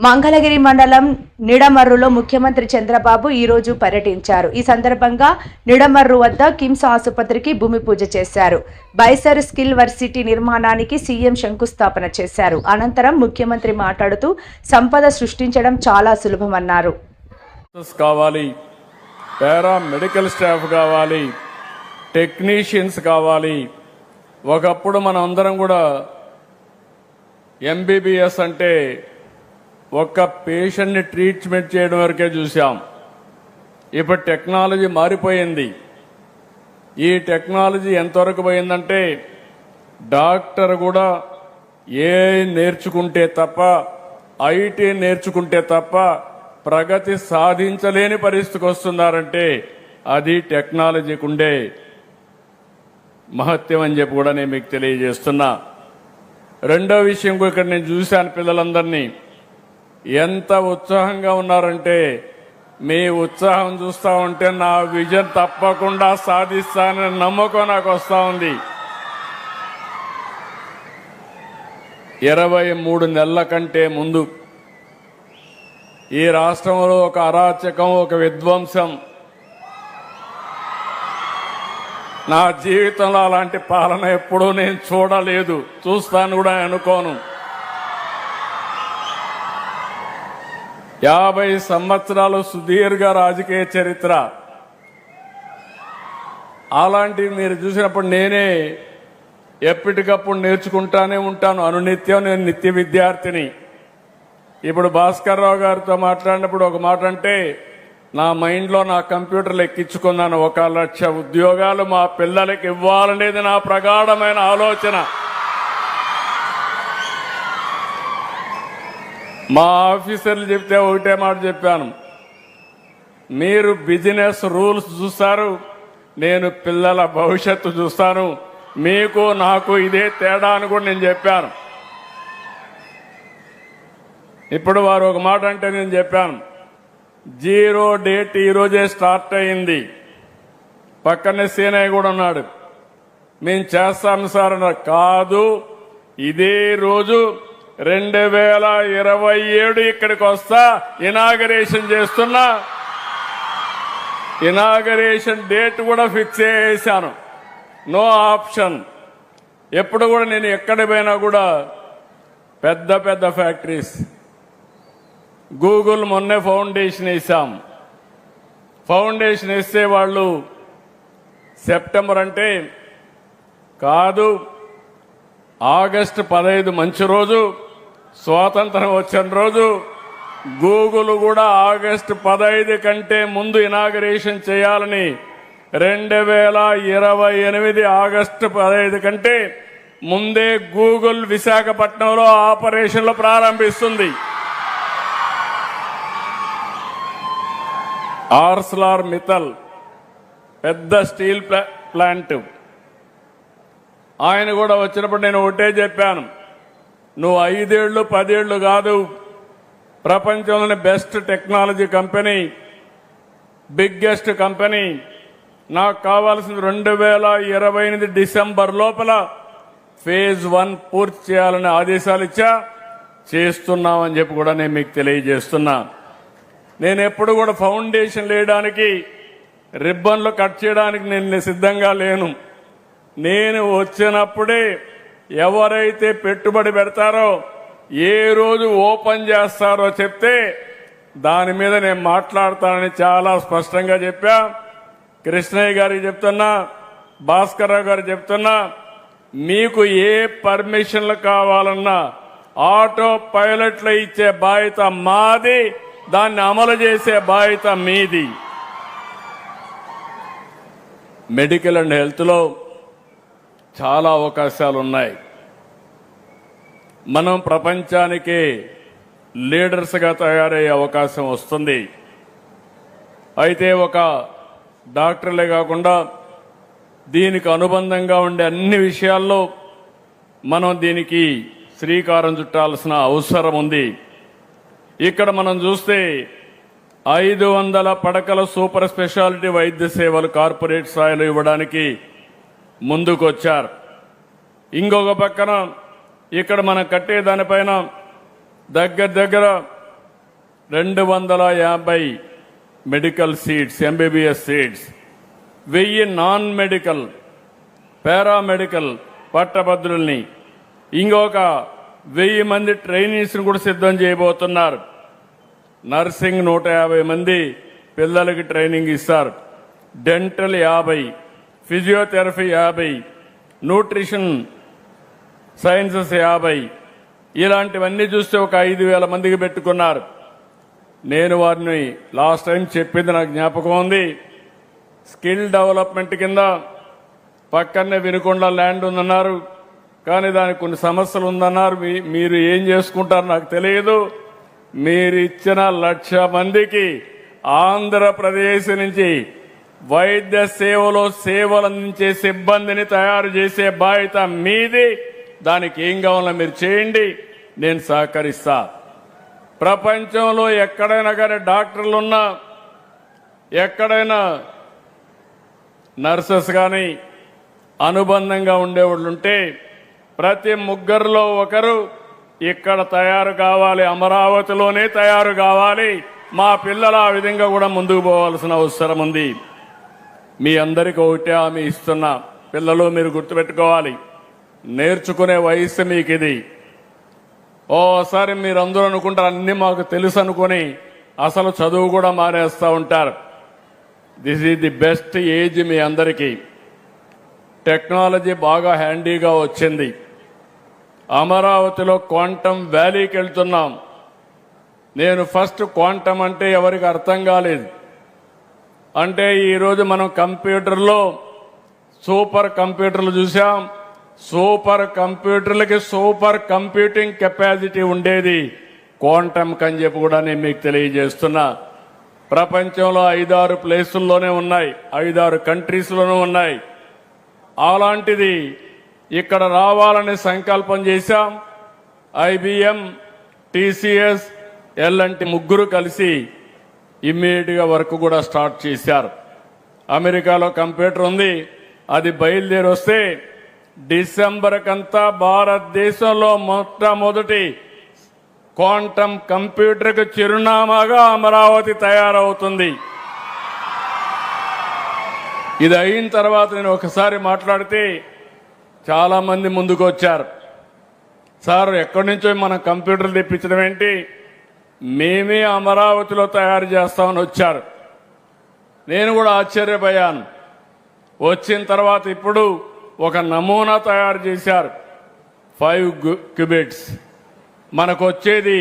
మంగళగిరి మండలం నిడమర్రులో ముఖ్యమంత్రి చంద్రబాబు ఈరోజు పర్యటించారు. ఈ సందర్భంగా నిడమర్రు వద్ద కిమ్స్ ఆసుపత్రికి భూమి పూజ చేశారు. బైసర్ స్కిల్ వర్సిటీ నిర్మాణానికి సీఎం శంకుస్థాపన చేశారు. అనంతరం ముఖ్యమంత్రి మాట్లాడుతూ సంపద సృష్టించడం చాలా సులభమన్నారు. కావాలి, పారా మెడికల్ స్టాఫ్ కావాలి, టెక్నీషియన్స్ కావాలి. ఒకప్పుడు మనం అందరం కూడా ఎంబీబీఎస్ అంటే ఒక్క పేషెంట్ని ట్రీట్మెంట్ చేయడం వరకే చూసాం. ఇప్పుడు టెక్నాలజీ మారిపోయింది. ఈ టెక్నాలజీ ఎంతవరకు పోయిందంటే డాక్టర్ కూడా నేర్చుకుంటే తప్ప, ఐటీ నేర్చుకుంటే తప్ప ప్రగతి సాధించలేని పరిస్థితికి వస్తున్నారంటే అది టెక్నాలజీకి ఉండే మహత్యం అని చెప్పి కూడా నేను మీకు తెలియజేస్తున్నా. రెండో విషయం కూడా ఇక్కడ నేను చూశాను, పిల్లలందరినీ ఎంత ఉత్సాహంగా ఉన్నారంటే మీ ఉత్సాహం చూస్తా ఉంటే నా విజన్ తప్పకుండా సాధిస్తానని నమ్మకం నాకు వస్తూ ఉంది. 23 నెలల కంటే ముందు ఈ రాష్ట్రంలో ఒక అరాచకం, ఒక విధ్వంసం, నా జీవితంలో అలాంటి పాలన ఎప్పుడూ నేను చూడలేదు, చూస్తాను కూడా అనుకోను. 50 సంవత్సరాలు సుదీర్ఘ రాజకీయ చరిత్ర. అలాంటివి మీరు చూసినప్పుడు నేనే ఎప్పటికప్పుడు నేర్చుకుంటానే ఉంటాను. అనునిత్యం నేను నిత్య విద్యార్థిని. ఇప్పుడు భాస్కర్ రావు గారితో మాట్లాడినప్పుడు ఒక మాట అంటే నా మైండ్లో నా కంప్యూటర్లో ఎక్కించుకున్నాను. 1,00,000 ఉద్యోగాలు మా పిల్లలకి ఇవ్వాలనేది నా ప్రగాఢమైన ఆలోచన. మా ఆఫీసర్లు చెప్తే ఒకటే మాట చెప్పాను, మీరు బిజినెస్ రూల్స్ చూస్తారు, నేను పిల్లల భవిష్యత్తు చూస్తాను, మీకు నాకు ఇదే తేడా అని కూడా నేను చెప్పాను. ఇప్పుడు వారు ఒక మాట అంటే నేను చెప్పాను, 0 డేట్ ఈరోజే స్టార్ట్ అయింది. పక్కనే సీనయ్య కూడా ఉన్నాడు. మేము చేస్తాం సార్ అన్నారు. కాదు, ఇదే రోజు 2027 ఇక్కడికి వస్తా, ఇనాగరేషన్ చేస్తున్నా. ఇనాగరేషన్ డేట్ కూడా ఫిక్స్ చేశాను. No option. ఎప్పుడు కూడా నేను ఎక్కడ పోయినా కూడా పెద్ద పెద్ద ఫ్యాక్టరీస్, గూగుల్ మొన్నే ఫౌండేషన్ వేసాం. ఫౌండేషన్ వేస్తే వాళ్ళు సెప్టెంబర్ అంటే కాదు, ఆగస్టు 15 మంచి రోజు, స్వాతంత్రం వచ్చిన రోజు. గూగుల్ కూడా ఆగస్టు 15 కంటే ముందు ఇనాగరేషన్ చేయాలని 2028 ఆగస్టు 15 కంటే ముందే గూగుల్ విశాఖపట్నంలో ఆపరేషన్లు ప్రారంభిస్తుంది. ఆర్సెలర్ మిత్తల్ పెద్ద స్టీల్ ప్లాంట్, ఆయన కూడా వచ్చినప్పుడు నేను ఒకటే చెప్పాను, నువ్వు 5 ఏళ్ళు 10 ఏళ్ళు కాదు, ప్రపంచంలోని best technology company, biggest company, నాకు కావాల్సింది 2028 డిసెంబర్ లోపల ఫేజ్ 1 పూర్తి చేయాలని ఆదేశాలు ఇచ్చా. చేస్తున్నామని చెప్పి కూడా నేను మీకు తెలియజేస్తున్నా. నేను ఎప్పుడు కూడా ఫౌండేషన్ వేయడానికి, రిబ్బన్లు కట్ చేయడానికి నేను సిద్ధంగా లేను. నేను వచ్చినప్పుడే ఎవరైతే పెట్టుబడి పెడతారో, ఏ రోజు ఓపెన్ చేస్తారో చెప్తే దాని మీద నేను మాట్లాడతానని చాలా స్పష్టంగా చెప్పా. కృష్ణయ్య గారికి చెప్తున్నా, భాస్కర్ రావు గారికి చెప్తున్నా, మీకు ఏ పర్మిషన్లు కావాలన్నా ఆటో పైలట్లు ఇచ్చే బాధ్యత మాది, దాన్ని అమలు చేసే బాధ్యత మీది. మెడికల్ అండ్ హెల్త్లో చాలా అవకాశాలు ఉన్నాయి. మనం ప్రపంచానికి లీడర్స్గా తయారయ్యే అవకాశం వస్తుంది. అయితే ఒక డాక్టర్లే కాకుండా దీనికి అనుబంధంగా ఉండే అన్ని విషయాల్లో మనం దీనికి శ్రీకారం చుట్టాల్సిన అవసరం ఉంది. ఇక్కడ మనం చూస్తే 500 పడకల సూపర్ స్పెషాలిటీ వైద్య సేవలు కార్పొరేట్ స్థాయిలో ఇవ్వడానికి ముందుకొచ్చారు. ఇంకొక పక్కన ఇక్కడ మనం కట్టే దానిపైన దగ్గర 250 medical seats, MBBS seats, 1000 non medical paramedical పట్టభద్రుల్ని, ఇంకొక 1000 మంది ట్రైనీస్ని కూడా సిద్ధం చేయబోతున్నారు. నర్సింగ్ 150 మంది పిల్లలకి ట్రైనింగ్ ఇస్తారు. డెంటల్ 50, ఫిజియోథెరపీ 50, న్యూట్రిషన్ సైన్సెస్ 50, ఇలాంటివన్నీ చూస్తే ఒక 5000 మందికి పెట్టుకున్నారు. నేను వారిని లాస్ట్ టైం చెప్పింది నాకు జ్ఞాపకం ఉంది. స్కిల్ డెవలప్మెంట్ కింద పక్కనే వినుకొండ ల్యాండ్ ఉందన్నారు, కానీ దానికి కొన్ని సమస్యలు ఉందన్నారు. మీరు ఏం చేసుకుంటారో నాకు తెలియదు. మీరు ఇచ్చిన 1,00,000 మందికి ఆంధ్రప్రదేశ్ నుంచి వైద్య సేవలో సేవలు అందించే సిబ్బందిని తయారు చేసే బాధ్యత మీది. దానికి ఏం కావాలో మీరు చేయండి, నేను సహకరిస్తా. ప్రపంచంలో ఎక్కడైనా కానీ డాక్టర్లున్నా, ఎక్కడైనా నర్సెస్ కానీ అనుబంధంగా ఉండేవాళ్ళుంటే ప్రతి ముగ్గురులో ఒకరు ఇక్కడ తయారు కావాలి, అమరావతిలోనే తయారు కావాలి. మా పిల్లలు ఆ విధంగా కూడా ముందుకు పోవాల్సిన అవసరం ఉంది. మీ అందరికీ ఒకటే హామీ ఇస్తున్నా, పిల్లలు మీరు గుర్తుపెట్టుకోవాలి, నేర్చుకునే వయసు మీకు ఇది. ఓసారి మీరందరూ అనుకుంటారు అన్ని మాకు తెలుసు అనుకుని అసలు చదువు కూడా మానేస్తూ ఉంటారు. This is the best age మీ అందరికీ. టెక్నాలజీ బాగా హ్యాండీగా వచ్చింది. అమరావతిలో క్వాంటమ్ వ్యాలీకి వెళ్తున్నాం. నేను ఫస్ట్ క్వాంటమ్ అంటే ఎవరికి అర్థం కాలేదు. అంటే ఈరోజు మనం కంప్యూటర్లో సూపర్ కంప్యూటర్లు చూసాం. సూపర్ కంప్యూటర్లకి సూపర్ కంప్యూటింగ్ కెపాసిటీ ఉండేది క్వాంటమ్ అని చెప్పి కూడా నేను మీకు తెలియజేస్తున్నా. ప్రపంచంలో 5-6 ప్లేసుల్లోనే ఉన్నాయి, 5-6 కంట్రీస్లోనూ ఉన్నాయి. అలాంటిది ఇక్కడ రావాలని సంకల్పం చేశాం. IBM, TCS, L&T ముగ్గురు కలిసి ఇమ్మీడియట్ గా వర్క్ కూడా స్టార్ట్ చేశారు. అమెరికాలో కంప్యూటర్ ఉంది, అది బయలుదేరి వస్తే డిసెంబర్ కంతా భారతదేశంలో మొట్టమొదటి క్వాంటమ్ కంప్యూటర్కు చిరునామాగా అమరావతి తయారవుతుంది. ఇది అయిన తర్వాత నేను ఒకసారి మాట్లాడితే చాలా మంది ముందుకు వచ్చారు. సార్ ఎక్కడి నుంచో మనం కంప్యూటర్లు తెప్పించడం ఏంటి, మేమే అమరావతిలో తయారు చేస్తామని వచ్చారు. నేను కూడా ఆశ్చర్యపోయాను. వచ్చిన తర్వాత ఇప్పుడు ఒక నమూనా తయారు చేశారు, 5 క్యూబిట్స్. మనకు వచ్చేది